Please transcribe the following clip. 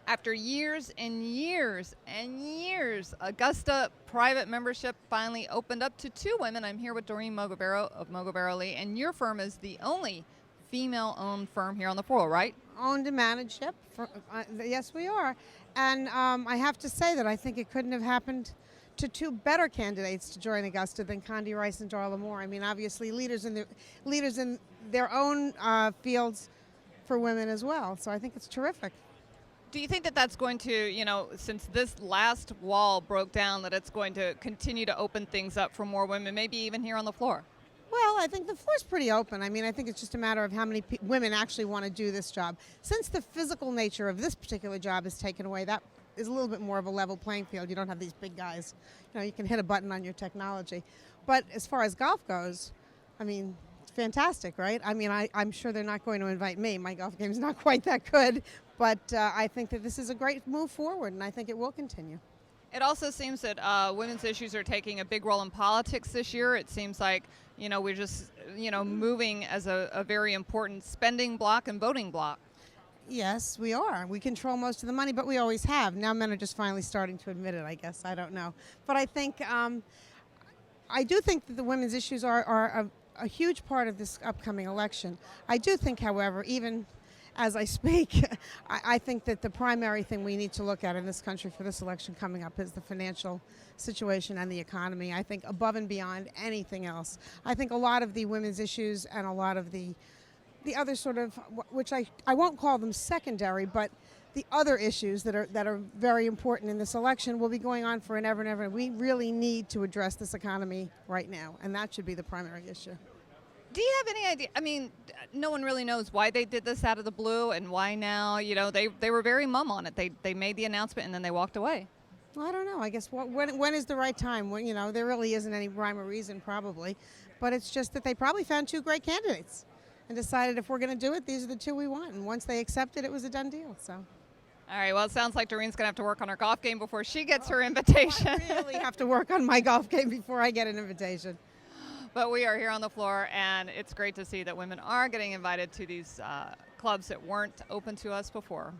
After years and years and years, Augusta private membership finally opened up to two women. I'm here with Doreen Mogabero of Mogabero Lee, and your firm is the only female-owned firm here on the floor, right? Owned and managed, yep. Yes, we are. And I have to say that I think it couldn't have happened to two better candidates to join Augusta than Condi Rice and Darla Moore. I mean, obviously leaders in their own fields for women as well. So I think it's terrific. Do you think that that's going to, since this last wall broke down, that it's going to continue to open things up for more women, maybe even here on the floor? Well, I think the floor's pretty open. I mean, I think it's just a matter of how many women actually want to do this job. Since the physical nature of this particular job is taken away, that is a little bit more of a level playing field. You don't have these big guys. You can hit a button on your technology. But as far as golf goes, I mean, it's fantastic, right? I mean, I'm sure they're not going to invite me. My golf game is not quite that good. But I think that this is a great move forward, and I think it will continue. It also seems that women's issues are taking a big role in politics this year. It seems like, we're just, moving as a very important spending block and voting block. Yes, we are. We control most of the money, but we always have. Now men are just finally starting to admit it, I guess. I don't know. But I think, I do think that the women's issues are a huge part of this upcoming election. I do think, however, even as I speak, I think that the primary thing we need to look at in this country for this election coming up is the financial situation and the economy. I think above and beyond anything else. I think a lot of the women's issues and a lot of the other sort of, which I won't call them secondary, but the other issues that are very important in this election will be going on for an ever and ever. We really need to address this economy right now, and that should be the primary issue. Do you have any idea? I mean, no one really knows why they did this out of the blue and why now. They were very mum on it. They made the announcement and then they walked away. Well, I don't know. I guess when is the right time? When, there really isn't any rhyme or reason probably, but it's just that they probably found two great candidates and decided if we're going to do it, these are the two we want. And once they accepted, it was a done deal. So. All right. Well, it sounds like Doreen's going to have to work on her golf game before she gets her invitation. I really have to work on my golf game before I get an invitation. But we are here on the floor, and it's great to see that women are getting invited to these clubs that weren't open to us before.